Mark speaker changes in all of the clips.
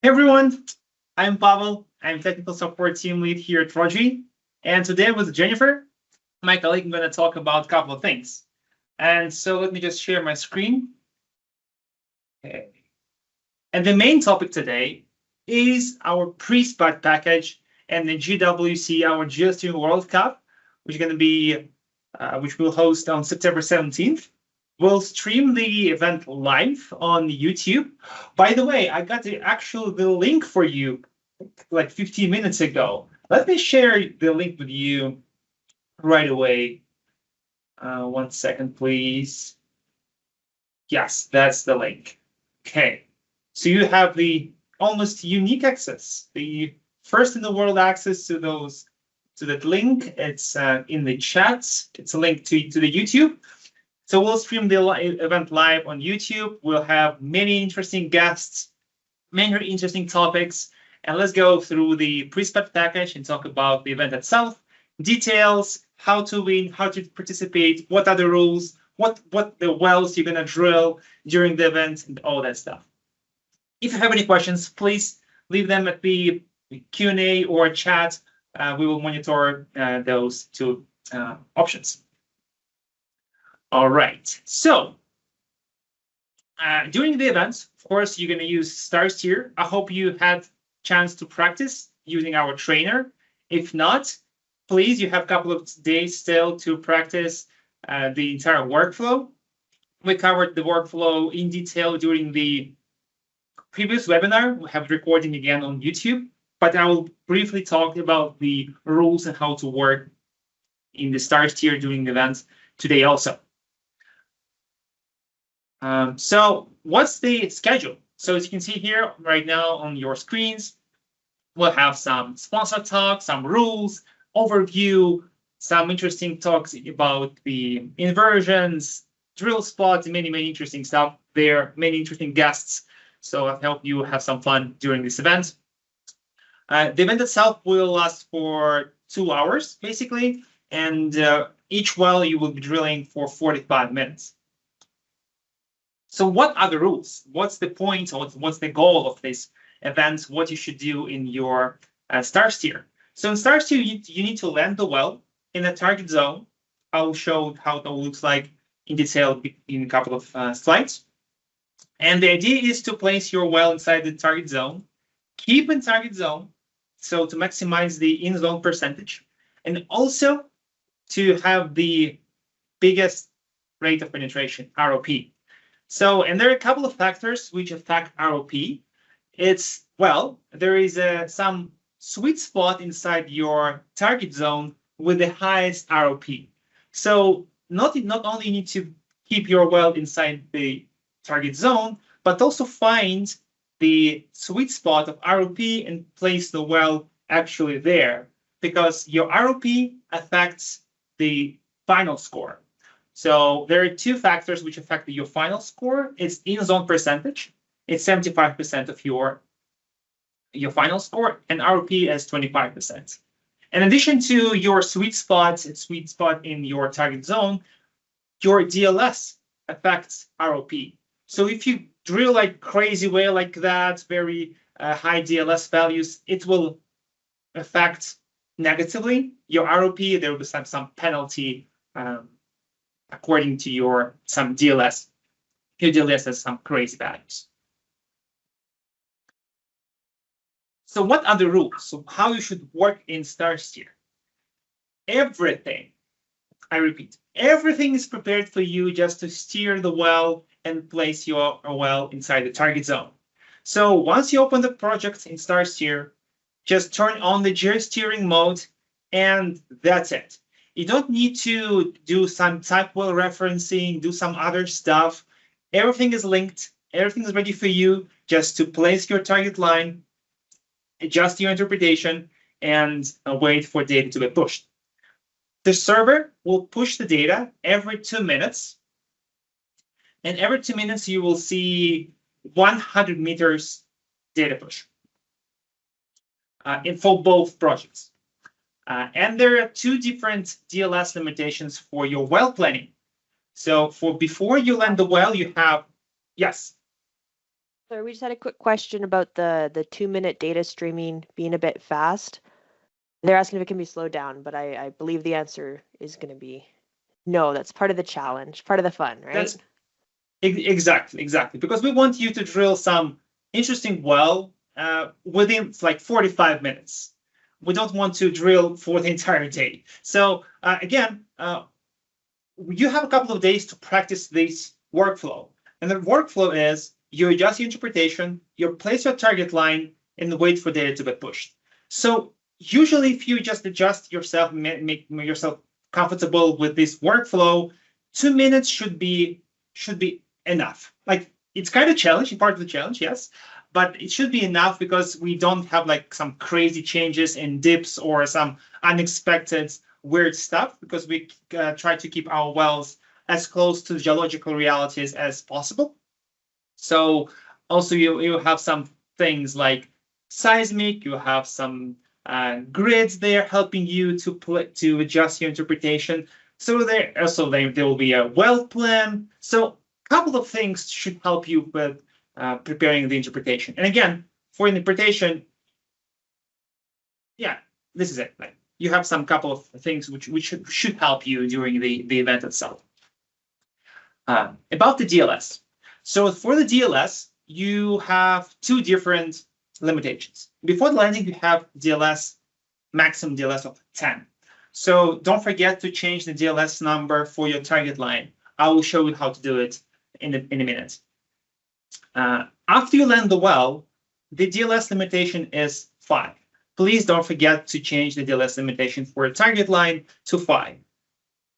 Speaker 1: Hey everyone, I'm Pavel. I'm technical support team lead here at Rogi. And today with Jennifer, my colleague, I'm going to talk about a couple of things. And so let me just share my screen. Okay. And the main topic today is our pre-spud package and the GWC, our Geosteering World Cup, which is going to be, which we'll host on September 17th. We'll stream the event live on YouTube. By the way, I got the link for you like 15 minutes ago. Let me share the link with you right away. 1 second, please. Yes, that's the link. Okay, so you have the almost unique access, the first in the world access to that link. It's in the chats. It's a link to the YouTube. So we'll stream the event live on YouTube. We'll have many interesting guests, many interesting topics, and let's go through the pre-spud package and talk about the event itself, details, how to win, how to participate, what are the rules, what the wells you're gonna drill during the event, and all that stuff. If you have any questions, please leave them at the Q&A or chat. We will monitor those two options. All right, so during the event, of course, you're going to use stars here. I hope you had chance to practice using our trainer. If not, please, you have a couple of days still to practice the entire workflow. We covered the workflow in detail during the previous webinar. We have recording again on YouTube, but I will briefly talk about the rules and how to work in the stars tier during the event today also. So what's the schedule? So as you can see here right now on your screens, we'll have some sponsor talk, some rules, overview, some interesting talks about the inversions, drill spots, many interesting stuff there, many interesting guests. So I hope you have some fun during this event. The event itself will last for 2 hours, basically, and each well you will be drilling for 45 minutes. So what are the rules? What's the point? Or what's the goal of this event? What you should do in your stars tier? So in stars tier, you need to land the well in a target zone. I'll show how that looks like in detail in a couple of slides. And the idea is to place your well inside the target zone, keep in target zone, so to maximize the in-zone percentage, and also to have the biggest rate of penetration, ROP. So, and there are a couple of factors which affect ROP. It's, well, there is some sweet spot inside your target zone with the highest ROP. So not only you need to keep your well inside the target zone, but also find the sweet spot of ROP and place the well actually there, because your ROP affects the final score. So there are two factors which affect your final score. It's in-zone percentage. It's 75% of your final score, and ROP is 25%. In addition to your sweet spot in your target zone, your DLS affects ROP. So if you drill like crazy well like that, very high DLS values, it will affect negatively your ROP. There will be some penalty according to your some DLS. Your DLS has some crazy values. So what are the rules? So how you should work in stars tier? Everything, I repeat, everything is prepared for you just to steer the well and place your well inside the target zone. So once you open the project in stars tier, just turn on the geosteering mode, and that's it. You don't need to do some type well referencing, do some other stuff. Everything is linked. Everything is ready for you just to place your target line, adjust your interpretation, and wait for data to be pushed. The server will push the data every 2 minutes. And every 2 minutes, you will see 100 meters data push for both projects. And there are two different DLS limitations for your well planning. So for before you land the well, you have, yes.
Speaker 2: So we just had a quick question about the 2-minute data streaming being a bit fast. They're asking if it can be slowed down, but I believe the answer is going to be no. That's part of the challenge, part of the fun, right?
Speaker 1: That's exactly, because we want you to drill some interesting well within like 45 minutes. We don't want to drill for the entire day. So again, you have a couple of days to practice this workflow. And the workflow is you adjust your interpretation, you place your target line, and wait for data to be pushed. So usually if you just adjust yourself, make yourself comfortable with this workflow, 2 minutes should be enough. Like, it's kind of challenging, part of the challenge, yes, but it should be enough because we don't have like some crazy changes in dips or some unexpected weird stuff, because we try to keep our wells as close to the geological realities as possible. So also you have some things like seismic, you have some grids there helping you to adjust your interpretation. So there will be a well plan. So a couple of things should help you with preparing the interpretation. And again, for interpretation, yeah, this is it. Like, you have some couple of things which should help you during the event itself. About the DLS. So for the DLS, you have two different limitations. Before the landing, you have DLS, maximum DLS of 10. So don't forget to change the DLS number for your target line. I will show you how to do it in a minute. After you land the well, the DLS limitation is 5. Please don't forget to change the DLS limitation for a target line to 5.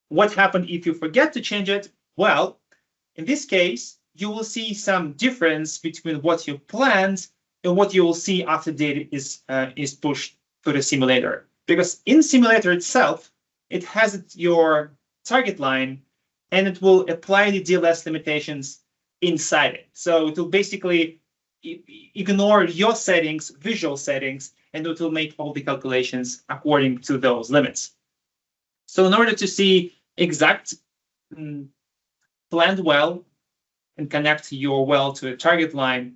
Speaker 1: What happened if you forget to change it? Well, in this case, you will see some difference between what you planned and what you will see after data is pushed to the simulator. Because in the simulator itself, it has your target line, and it will apply the DLS limitations inside it. So it will basically ignore your settings, visual settings, and it will make all the calculations according to those limits. So in order to see exact planned well and connect your well to a target line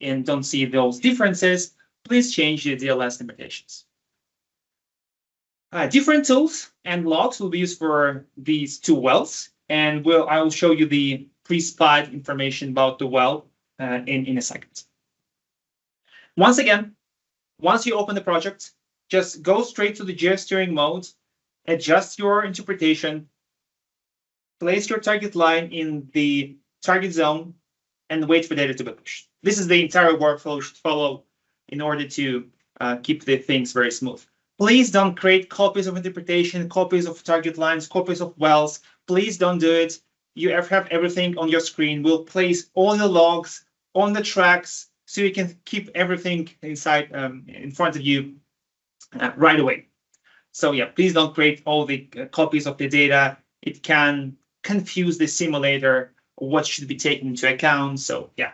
Speaker 1: and don't see those differences, please change the DLS limitations. Different tools and logs will be used for these two wells, and I will show you the pre-spud information about the well in a second. Once again, once you open the project, just go straight to the geosteering mode, adjust your interpretation, place your target line in the target zone, and wait for data to be pushed. This is the entire workflow you should follow in order to keep the things very smooth. Please don't create copies of interpretation, copies of target lines, copies of wells. Please don't do it. You have everything on your screen. We'll place all the logs on the tracks so you can keep everything inside in front of you right away. So yeah, please don't create all the copies of the data. It can confuse the simulator what should be taken into account. So yeah,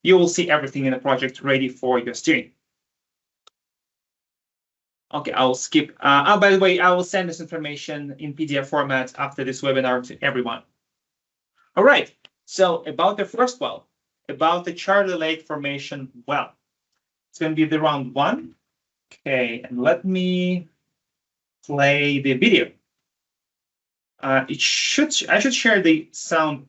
Speaker 1: you will see everything in the project ready for your steering. Okay, I'll skip. By the way, I will send this information in PDF format after this webinar to everyone. All right, so about the first well, about the Charlie Lake Formation well. It's going to be the round 1. Okay, and let me play the video. I should share the sound.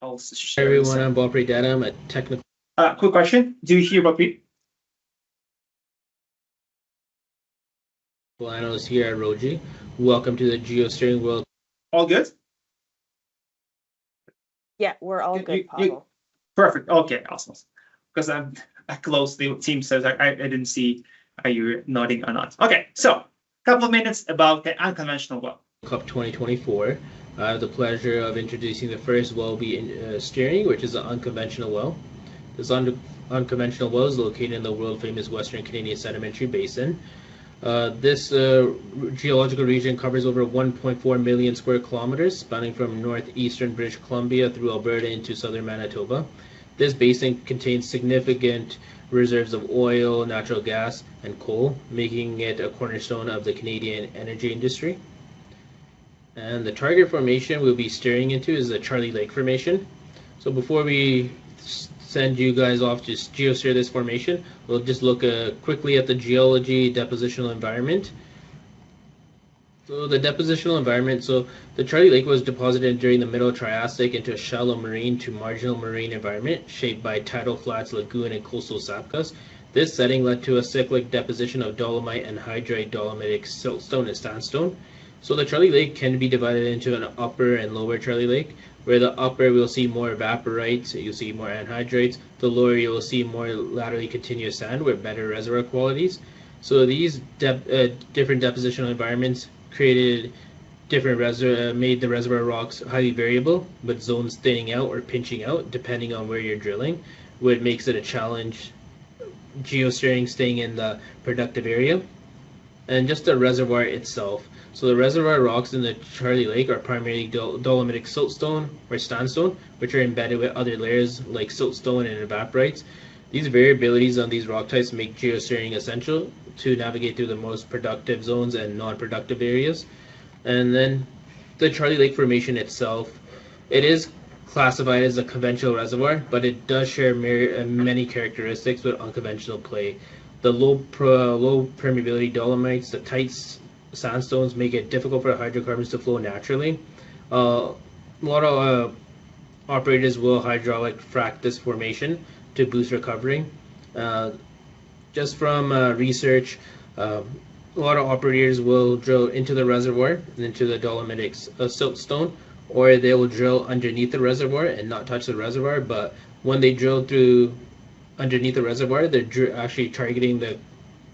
Speaker 1: I'll share
Speaker 3: everyone, I'm Bob Data. I'm a technical.
Speaker 1: Quick question. Do you hear Bob?
Speaker 3: Analyst here at Roji. Welcome to the Geosteering World.
Speaker 1: All good?
Speaker 2: Yeah, we're all good, Pavel.
Speaker 1: Perfect. Okay, awesome. Because I closed the team, so I didn't see you nodding or not. Okay, so a couple of minutes about the unconventional well.
Speaker 3: Cup 2024. I have the pleasure of introducing the first well we steering, which is an unconventional well. This unconventional well is located in the world-famous Western Canadian Sedimentary Basin. This geological region covers over 1.4 million square kilometers, spanning from northeastern British Columbia through Alberta into southern Manitoba. This basin contains significant reserves of oil, natural gas, and coal, making it a cornerstone of the Canadian energy industry. And the target formation we'll be steering into is the Charlie Lake Formation. So before we send you guys off to geosteer this formation, we'll just look quickly at the geology depositional environment. So the depositional environment, so the Charlie Lake was deposited during the Middle Triassic into a shallow marine to marginal marine environment shaped by tidal flats, lagoon, and coastal sapkas. This setting led to a cyclic deposition of dolomite and hydrite dolomitic siltstone and sandstone. So the Charlie Lake can be divided into an upper and lower Charlie Lake, where the upper we'll see more evaporites, you'll see more anhydrites. The lower you will see more laterally continuous sand with better reservoir qualities. So these different depositional environments created made the reservoir rocks highly variable, with zones thinning out or pinching out depending on where you're drilling, which makes it a challenge geosteering staying in the productive area. And just the reservoir itself. So the reservoir rocks in the Charlie Lake are primarily dolomitic siltstone or sandstone, which are embedded with other layers like siltstone and evaporites. These variabilities on these rock types make geosteering essential to navigate through the most productive zones and non-productive areas. And then the Charlie Lake Formation itself, it is classified as a conventional reservoir, but it does share many characteristics with unconventional play. The low permeability dolomites, the tight sandstones make it difficult for hydrocarbons to flow naturally. A lot of operators will hydraulic frac this formation to boost recovery. Just from research, a lot of operators will drill into the reservoir and into the dolomitic siltstone, or they will drill underneath the reservoir and not touch the reservoir. But when they drill through underneath the reservoir, they're actually targeting the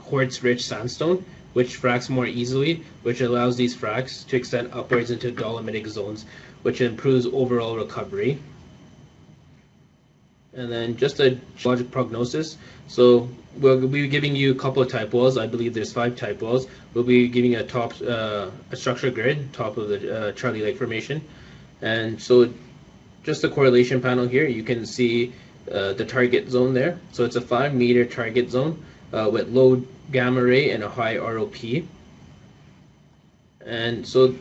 Speaker 3: quartz-rich sandstone, which fracks more easily, which allows these fracks to extend upwards into dolomitic zones, which improves overall recovery. And then just a geologic prognosis. So we'll be giving you a couple of type walls. I believe there's 5 type walls. We'll be giving a structure grid, top of the Charlie Lake Formation. And so just the correlation panel here, you can see the target zone there. So it's a 5-meter target zone with low gamma ray and a high ROP. And so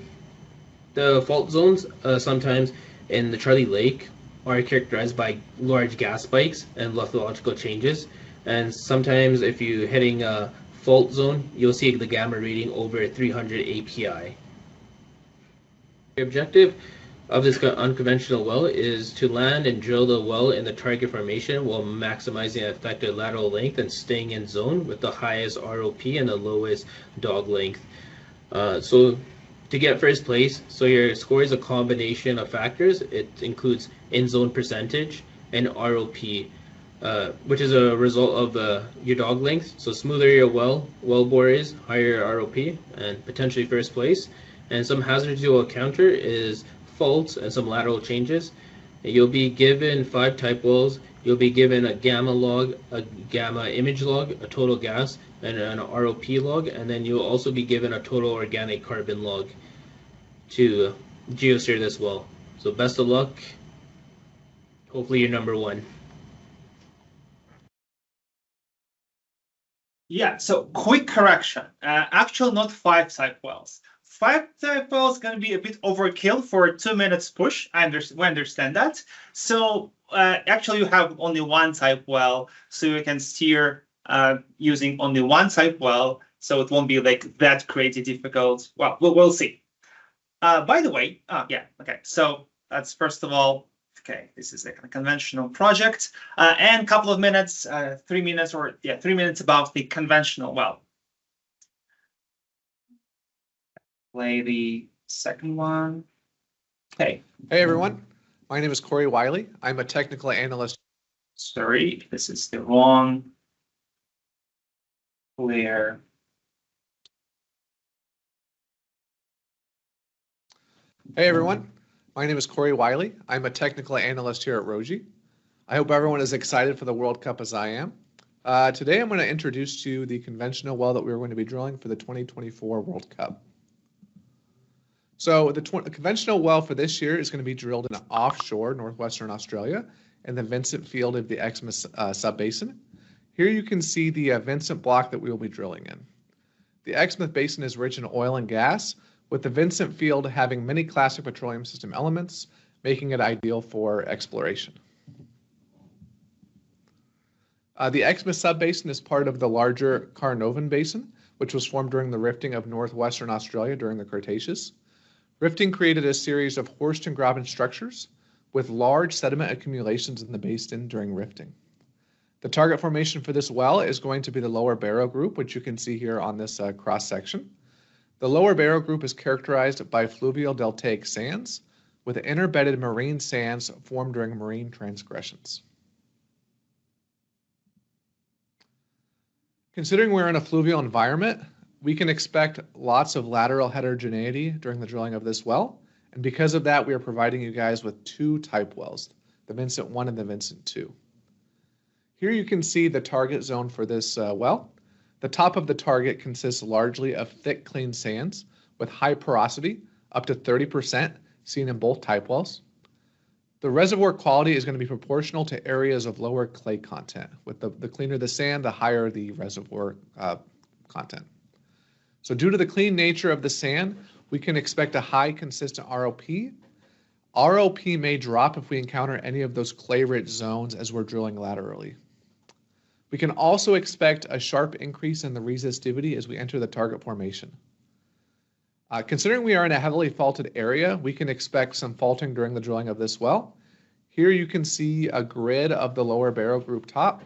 Speaker 3: the fault zones sometimes in the Charlie Lake are characterized by large gas spikes and lithological changes. And sometimes if you're hitting a fault zone, you'll see the gamma reading over 300 API. The objective of this unconventional well is to land and drill the well in the target formation while maximizing effective lateral length and staying in zone with the highest ROP and the lowest dog length. So to get first place, so your score is a combination of factors. It includes in-zone percentage and ROP, which is a result of your dog length. So smoother your well bore is, higher ROP, and potentially first place. And some hazards you will encounter is faults and some lateral changes. You'll be given 5 type wells. You'll be given a gamma log, a gamma image log, a total gas, and an ROP log, and then you'll also be given a total organic carbon log to geosteer this well. So best of luck. Hopefully you're number 1.
Speaker 1: Yeah, so quick correction. Actually, not 5 type wells. 5 type wells is going to be a bit overkill for a 2 minutes push. We understand that. So actually, you have only 1 type well, so you can steer using only 1 type well, so it won't be like that crazy difficult. Well, we'll see. By the way, yeah, okay. So that's first of all. Okay, this is a conventional project, and a couple of minutes, 3 minutes, or yeah, 3 minutes about the conventional well. Play the second one. Okay.
Speaker 4: Hey everyone, my name is Corey Wiley. I'm a technical analyst.
Speaker 1: Sorry, this is the wrong player.
Speaker 4: Hey everyone, my name is Corey Wiley. I'm a technical analyst here at Roji. I hope everyone is excited for the World Cup as I am. Today I'm going to introduce to you the conventional well that we're going to be drilling for the 2024 World Cup. So the conventional well for this year is going to be drilled in offshore northwestern Australia in the Vincent Field of the Exmouth Subbasin. Here you can see the Vincent block that we will be drilling in. The Exmouth Basin is rich in oil and gas, with the Vincent Field having many classic petroleum system elements, making it ideal for exploration. The Xmas Subbasin is part of the larger Carnarvon Basin, which was formed during the rifting of northwestern Australia during the Cretaceous. Rifting created a series of horst and graben structures with large sediment accumulations in the basin during rifting. The target formation for this well is going to be the Lower Barrow Group, which you can see here on this cross-section. The Lower Barrow Group is characterized by fluvial deltaic sands with interbedded marine sands formed during marine transgressions. Considering we're in a fluvial environment, we can expect lots of lateral heterogeneity during the drilling of this well, and because of that, we are providing you guys with two type wells, the Vincent 1 and the Vincent 2. Here you can see the target zone for this well. The top of the target consists largely of thick, clean sands with high porosity, up to 30%, seen in both type wells. The reservoir quality is going to be proportional to areas of lower clay content. With the cleaner the sand, the higher the reservoir content. So due to the clean nature of the sand, we can expect a high consistent ROP. ROP may drop if we encounter any of those clay-rich zones as we're drilling laterally. We can also expect a sharp increase in the resistivity as we enter the target formation. Considering we are in a heavily faulted area, we can expect some faulting during the drilling of this well. Here you can see a grid of the Lower Barrow Group top,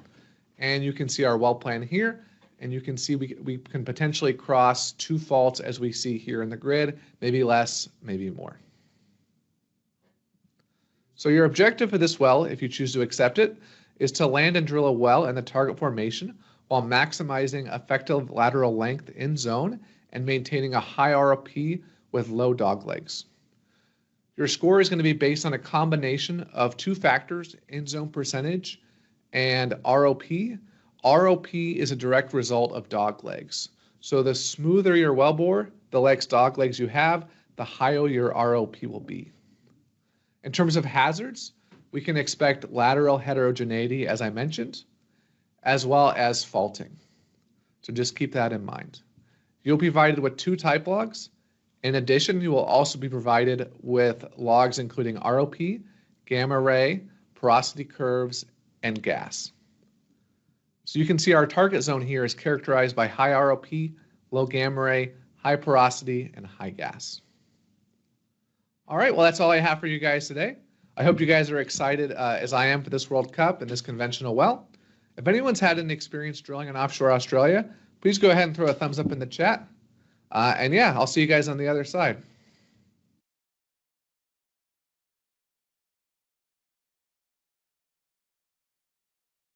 Speaker 4: and you can see our well plan here, and you can see we can potentially cross two faults as we see here in the grid, maybe less, maybe more. So your objective for this well, if you choose to accept it, is to land and drill a well in the target formation while maximizing effective lateral length in zone and maintaining a high ROP with low dog legs. Your score is going to be based on a combination of two factors, in zone percentage and ROP. ROP is a direct result of dog legs. So the smoother your wellbore, the less dog legs you have, the higher your ROP will be. In terms of hazards, we can expect lateral heterogeneity, as I mentioned, as well as faulting. So just keep that in mind. You'll be provided with two type logs. In addition, you will also be provided with logs including ROP, gamma ray, porosity curves, and gas. So you can see our target zone here is characterized by high ROP, low gamma ray, high porosity, and high gas. All right, well, that's all I have for you guys today. I hope you guys are excited as I am for this World Cup and this conventional well. If anyone's had any experience drilling in offshore Australia, please go ahead and throw a thumbs up in the chat. And yeah, I'll see you guys on the other side.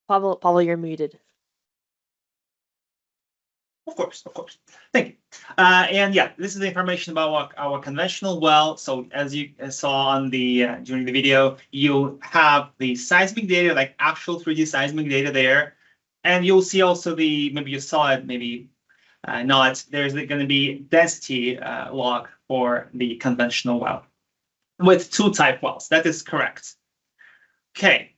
Speaker 2: Pavel, you're muted.
Speaker 1: Of course. Thank you. And yeah, this is the information about our conventional well. So as you saw on the during the video, you have the seismic data, like actual 3D seismic data there, and you'll see also maybe you saw it, maybe not. There's going to be density log for the conventional well with two type wells. That is correct. Okay.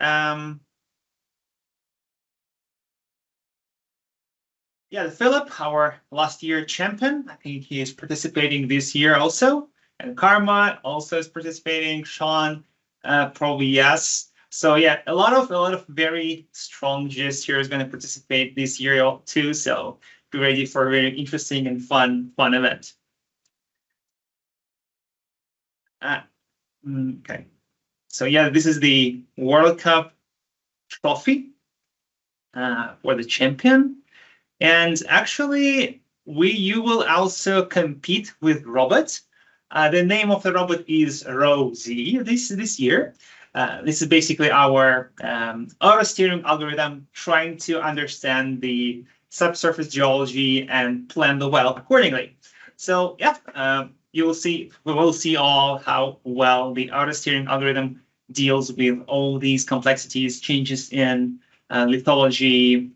Speaker 1: Yeah, the Philip, our last year champion, I think he is participating this year also. And Karma also is participating. Sean, probably yes. So yeah, a lot of very strong GIS here is going to participate this year too. So be ready for a very interesting and fun event. Okay. So yeah, this is the World Cup trophy for the champion. And actually, you will also compete with robots. The name of the robot is Rosie this year. This is basically our auto steering algorithm trying to understand the subsurface geology and plan the well accordingly. So yeah, we will see all how well the auto steering algorithm deals with all these complexities, changes in lithology,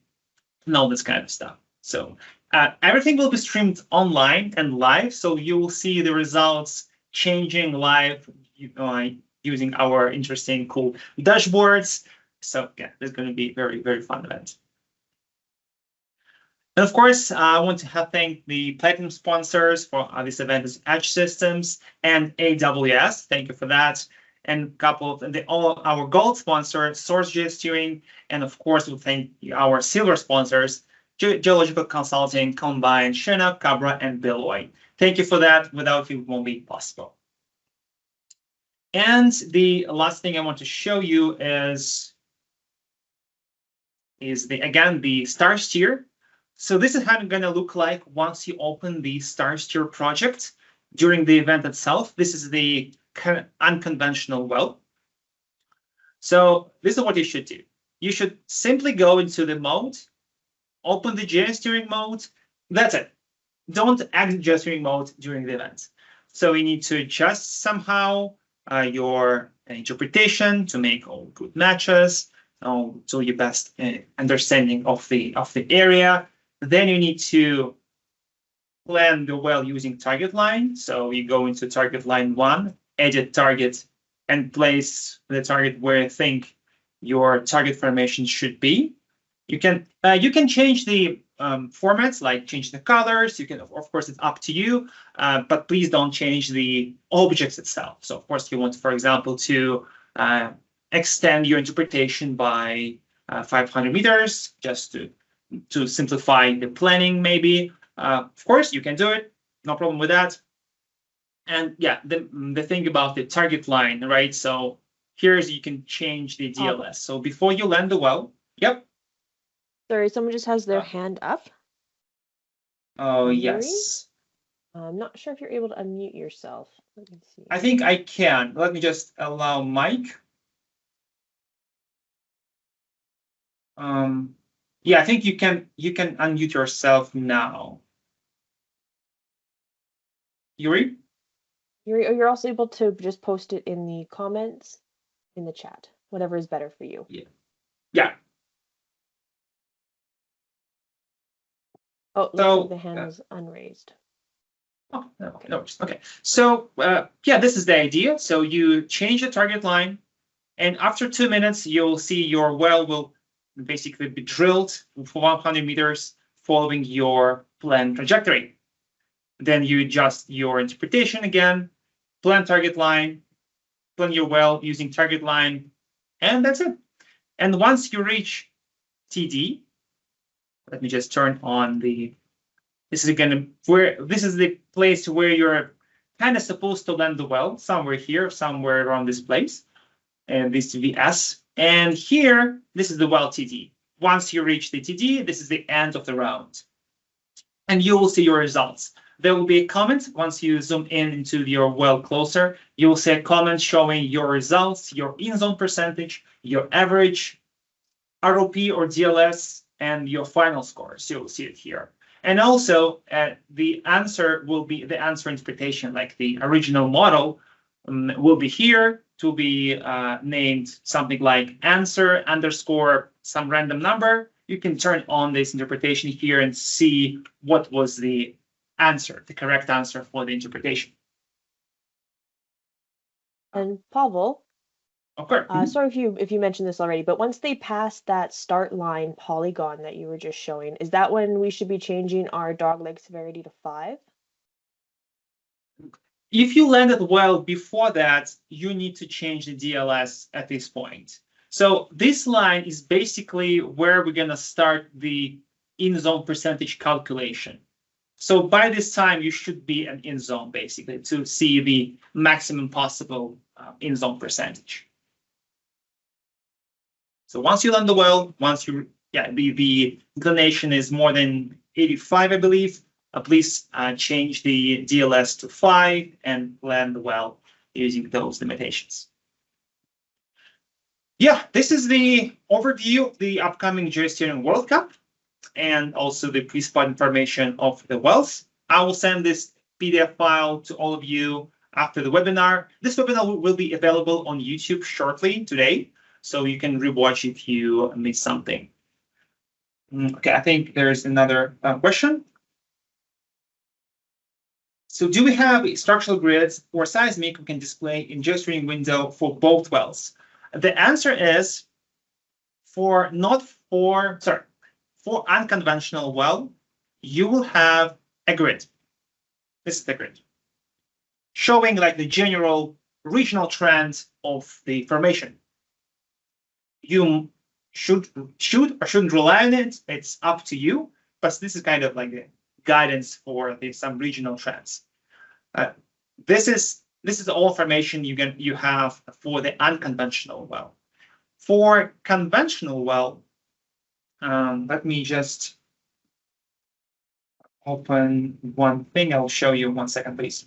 Speaker 1: and all this kind of stuff. So everything will be streamed online and live, so you will see the results changing live using our interesting, cool dashboards. So yeah, it's going to be very, very fun event. And of course, I want to thank the platinum sponsors for this event is Edge Systems and AWS. Thank you for that. And a couple of all our gold sponsors, Source Geosteering, and of course, we thank our silver sponsors, Geological Consulting, Combine, Chinook, Cabra, and Billoy. Thank you for that. Without you, it won't be possible. And the last thing I want to show you is again the star steer. So this is how it's going to look like once you open the star steer project during the event itself. This is the unconventional well. So this is what you should do. You should simply go into the mode, open the geosteering mode. That's it. Don't exit geosteering mode during the event. So you need to adjust somehow your interpretation to make all good matches, to your best understanding of the area. Then you need to plan the well using target line. So you go into target line 1, edit target, and place the target where you think your target formation should be. You can change the formats, like change the colors. You can, of course, it's up to you, but please don't change the objects itself. So of course, you want, for example, to extend your interpretation by 500 meters, just to simplify the planning, maybe. Of course, you can do it. No problem with that. And yeah, the thing about the target line, right? So here's, you can change the DLS. So before you land the well, yep.
Speaker 2: Sorry, someone just has their hand up.
Speaker 1: Oh, yes.
Speaker 2: I'm not sure if you're able to unmute yourself. Let me see.
Speaker 1: I think I can. Let me just allow Mike. Yeah, I think you can unmute yourself now. Yuri?
Speaker 2: Yuri, you're also able to just post it in the comments in the chat, whatever is better for you.
Speaker 1: Yeah. Yeah.
Speaker 2: Oh,
Speaker 1: So,
Speaker 2: looks like the hand was unraised.
Speaker 1: Oh, no, no, okay. So, yeah, this is the idea. So you change the target line, and after 2 minutes, you'll see your well will basically be drilled for 100 meters following your planned trajectory. Then you adjust your interpretation again, plan target line, plan your well using target line, and that's it. And once you reach TD, let me just turn on the, this is again where, this is the place where you're kind of supposed to land the well, somewhere here, somewhere around this place, and this VS. And here, this is the well TD. Once you reach the TD, this is the end of the round. And you will see your results. There will be a comment once you zoom in into your well closer. You will see a comment showing your results, your in-zone percentage, your average ROP or DLS, and your final score. So you'll see it here. And also, the answer will be the answer interpretation, like the original model will be here to be named something like answer underscore some random number. You can turn on this interpretation here and see what was the answer, the correct answer for the interpretation.
Speaker 2: And Pavel,
Speaker 1: Okay.
Speaker 2: sorry if you mentioned this already, but once they pass that start line polygon that you were just showing, is that when we should be changing our dogleg severity to 5?
Speaker 1: If you landed well before that, you need to change the DLS at this point. So this line is basically where we're going to start the in-zone percentage calculation. So by this time, you should be an in-zone, basically, to see the maximum possible in-zone percentage. So once you land the well, once you, the inclination is more than 85, I believe, please change the DLS to 5 and land the well using those limitations. Yeah, this is the overview of the upcoming Geosteering World Cup and also the pre-spud information of the wells. I will send this PDF file to all of you after the webinar. This webinar will be available on YouTube shortly today, so you can rewatch if you missed something. Okay, I think there's another question. So do we have structural grids or seismic we can display in geosteering window for both wells? The answer is for unconventional well, you will have a grid. This is the grid, showing like the general regional trend of the formation. You should or shouldn't rely on it. It's up to you. But this is kind of like the guidance for some regional trends. This is all information you have for the unconventional well. For conventional well, let me just open one thing. I'll show you 1 second, please.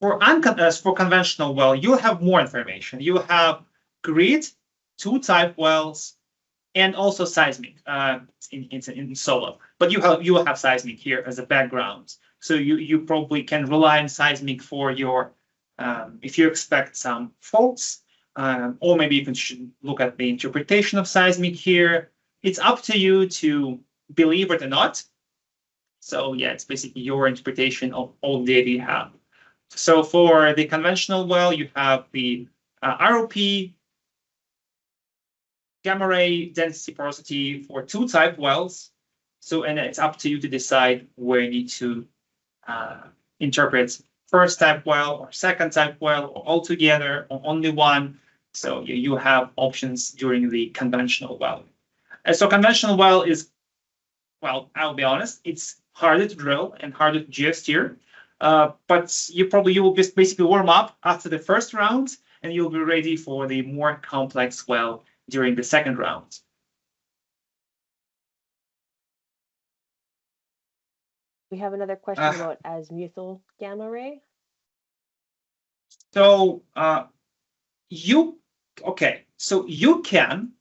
Speaker 1: For conventional well, you'll have more information. You have grid, 2 type wells, and also seismic in solo. But you will have seismic here as a background. So you probably can rely on seismic for your if you expect some faults, or maybe you should look at the interpretation of seismic here. It's up to you to believe it or not. So yeah, it's basically your interpretation of all the data you have. So for the conventional well, you have the ROP, gamma ray density porosity for 2 type wells. So, and it's up to you to decide where you need to interpret first type well or second type well, or altogether, or only one. So you have options during the conventional well. And so conventional well is, well, I'll be honest, it's harder to drill and harder to geosteer. But you will just basically warm up after the first round, and you'll be ready for the more complex well during the second round.
Speaker 2: We have another question about azimuthal gamma ray.
Speaker 1: So so you can,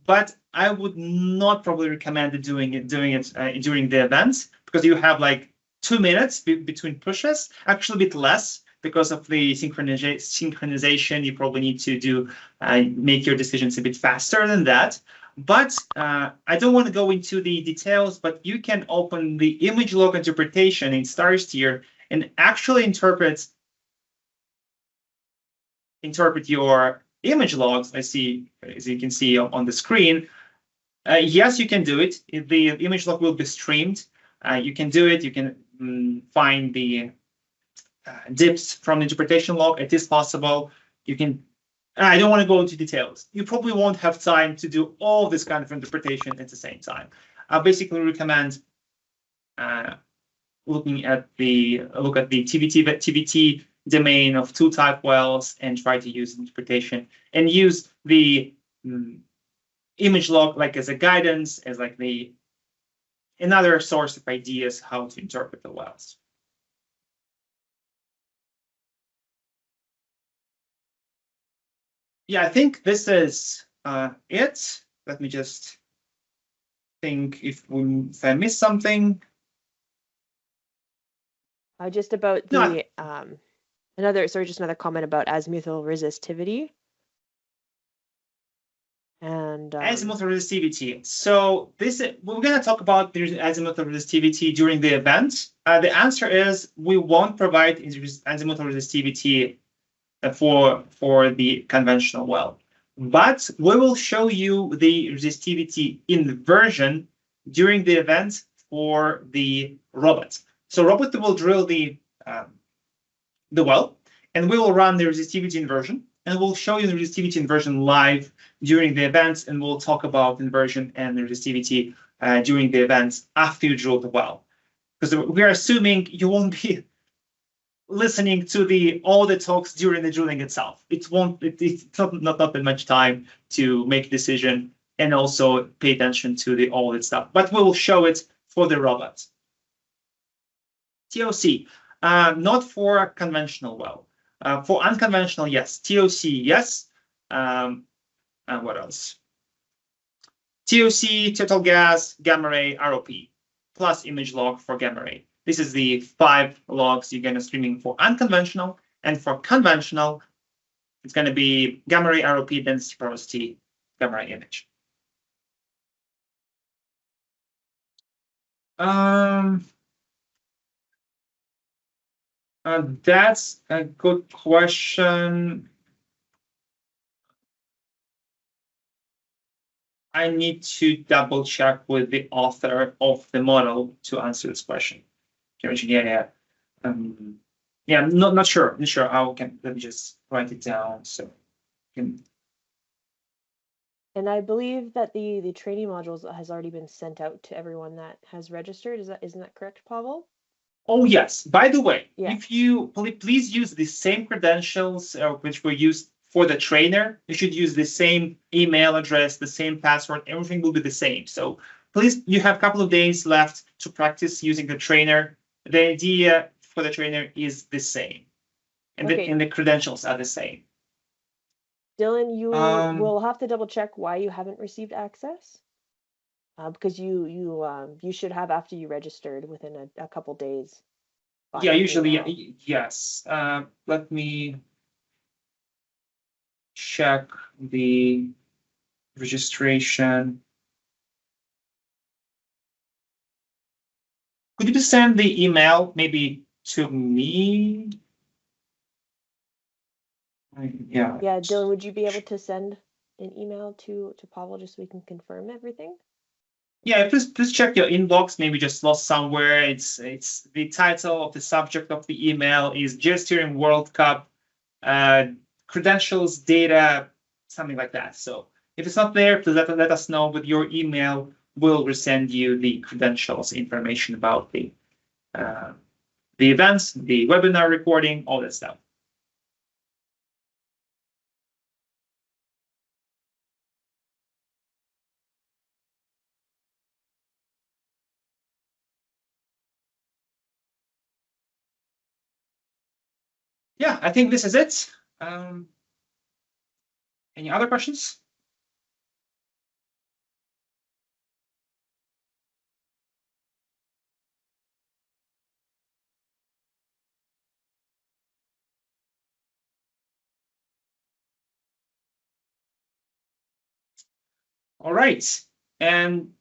Speaker 1: but I would not probably recommend doing it during the event, because you have like 2 minutes between pushes, actually a bit less, because of the synchronization. You probably need to make your decisions a bit faster than that. But I don't want to go into the details, but you can open the image log interpretation in StarSteer and actually interpret your image logs. As you can see on the screen. Yes, you can do it. The image log will be streamed. You can do it. You can find the dips from the interpretation log. It is possible. You can. I don't want to go into details. You probably won't have time to do all this kind of interpretation at the same time. I basically recommend look at the TVT domain of 2 type wells and try to use interpretation and use the image log like as a guidance, as like another source of ideas how to interpret the wells. Yeah, I think this is it. Let me just think if I missed something.
Speaker 2: Just about the just another comment about azimuthal resistivity. And
Speaker 1: azimuthal resistivity. So we're going to talk about the azimuthal resistivity during the event. The answer is we won't provide azimuthal resistivity for the conventional well, but we will show you the resistivity inversion during the event for the robot. So robot will drill the well, and we will run the resistivity inversion, and we'll show you the resistivity inversion live during the events, and we'll talk about inversion and the resistivity during the events after you drill the well, because we are assuming you won't be listening to all the talks during the drilling itself. It's not that much time to make a decision and also pay attention to all that stuff. But we will show it for the robot. TOC, not for conventional well. For unconventional, yes. TOC, yes. And what else? TOC, total gas, gamma ray, ROP, plus image log for gamma ray. This is the 5 logs you're going to streaming for unconventional, and for conventional, it's going to be gamma ray, ROP, density, porosity, gamma ray image. That's a good question. I need to double check with the author of the model to answer this question. Yeah. Yeah, I'm not sure. Not sure how can. Let me just write it down so. Can,
Speaker 2: And I believe that the training modules has already been sent out to everyone that has registered. Isn't that correct, Pavel?
Speaker 1: oh yes. By the way,
Speaker 2: Yeah.
Speaker 1: if you please use the same credentials which were used for the trainer, you should use the same email address, the same password. Everything will be the same. So please, you have a couple of days left to practice using the trainer. The idea for the trainer is the same, and
Speaker 2: Okay.
Speaker 1: the credentials are the same.
Speaker 2: Dylan, you will have to double check why you haven't received access. Because you should have after you registered within a couple days.
Speaker 1: Yeah, usually yes. Let me check the registration. Could you just send the email maybe to me? Yeah.
Speaker 2: Yeah, Dylan, would you be able to send an email to Pavel just so we can confirm everything?
Speaker 1: Yeah, please check your inbox. Maybe just lost somewhere. It's the title of the subject of the email is Geosteering World Cup, credentials, data, something like that. So if it's not there, please let us know with your email. We'll resend you the credentials information about the events, the webinar recording, all that stuff. Yeah, I think this is it. Any other questions? All right, and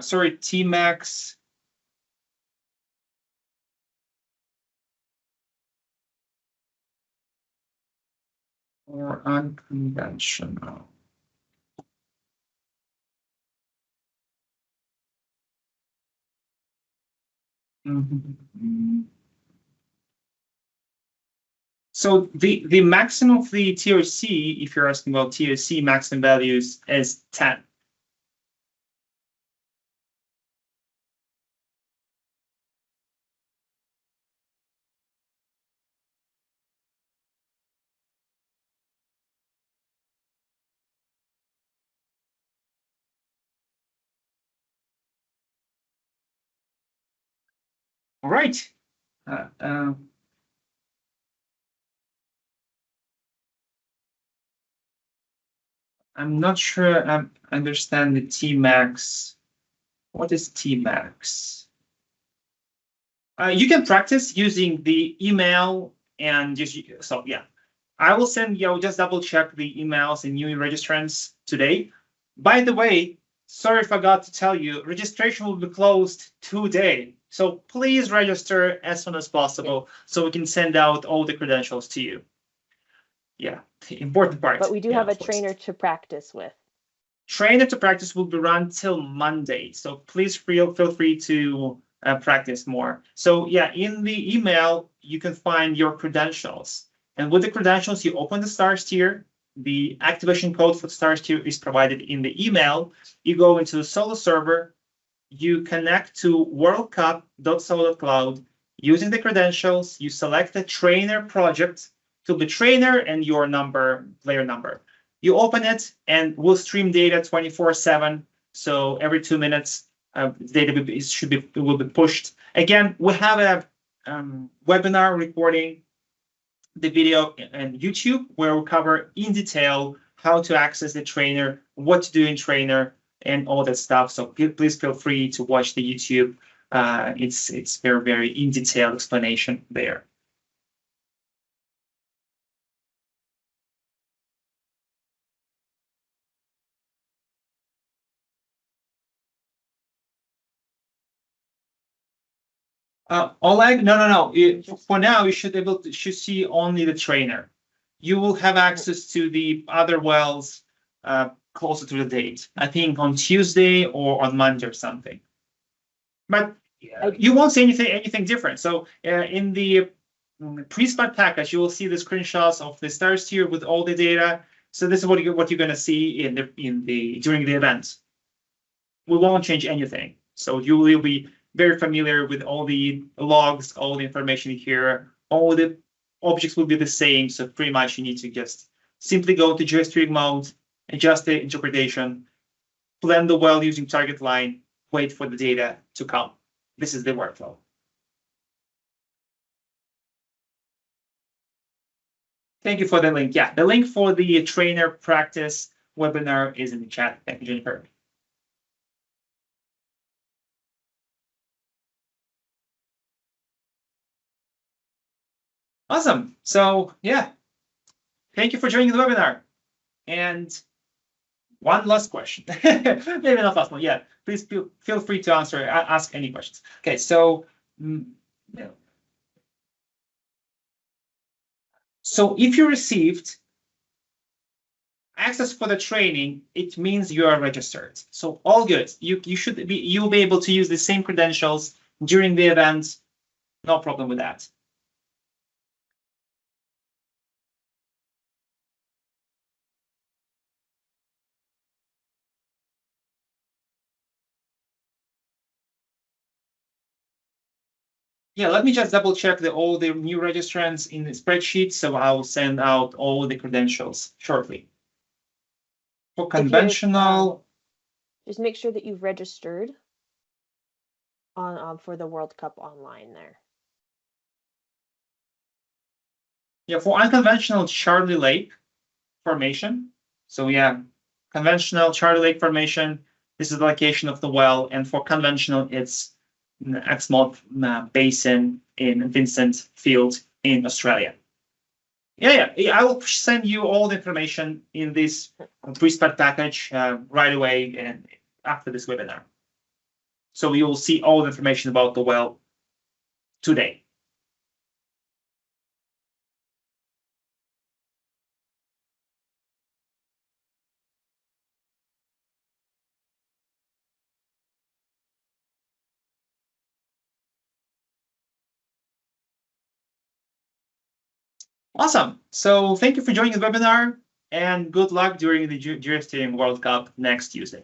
Speaker 1: sorry, Tmax. Or unconventional. So the maximum of the TOC, if you're asking about TOC maximum values, is 10. All right. I'm not sure I understand the Tmax. What is Tmax? You can practice using the email and just so yeah. I will send you. Just double check the emails and new registrants today. By the way, sorry, I forgot to tell you, registration will be closed today. So please register as soon as possible so we can send out all the credentials to you. Yeah, the important part.
Speaker 2: But we do have a trainer to practice with.
Speaker 1: Trainer to practice will be run till Monday. So please feel free to practice more. So yeah, in the email, you can find your credentials. And with the credentials, you open the stars tier. The activation code for the stars tier is provided in the email. You go into the solo server. You connect to worldcup.solo.cloud using the credentials. You select the trainer project to the trainer and your player number. You open it and we'll stream data 24/7. So every 2 minutes, data will be pushed. Again, we have a webinar recording the video on YouTube where we cover in detail how to access the trainer, what to do in trainer, and all that stuff. So please feel free to watch the YouTube. It's very, very in detail explanation there. Oleg, no. For now, you should see only the trainer. You will have access to the other wells closer to the date. I think on Tuesday or on Monday or something. But you won't see anything different. So in the pre-spud package, you will see the screenshots of the star tier with all the data. So this is what you're going to see during the event. We won't change anything. So you will be very familiar with all the logs, all the information here. All the objects will be the same. So pretty much you need to just simply go to geosteering mode, adjust the interpretation, plan the well using target line, wait for the data to come. This is the workflow. Thank you for the link. Yeah, the link for the trainer practice webinar is in the chat. Thank you, Jennifer. Awesome. So yeah, thank you for joining the webinar. And one last question, maybe not last one. Yeah, please feel free to ask any questions. Okay, so if you received access for the training, it means you are registered. So all good. You'll be able to use the same credentials during the event. No problem with that. Yeah, let me just double check all the new registrants in the spreadsheet. So I'll send out all the credentials shortly. For conventional,
Speaker 2: just make sure that you've registered on for the World Cup online there.
Speaker 1: Yeah, for unconventional Charlie Lake formation. So yeah, conventional Charlie Lake formation. This is the location of the well, and for conventional, it's Exmouth Basin in Vincent Field in Australia. Yeah, I will send you all the information in this pre-spud package right away and after this webinar. So you will see all the information about the well today. Awesome. So thank you for joining the webinar and good luck during the GWC World Cup next Tuesday.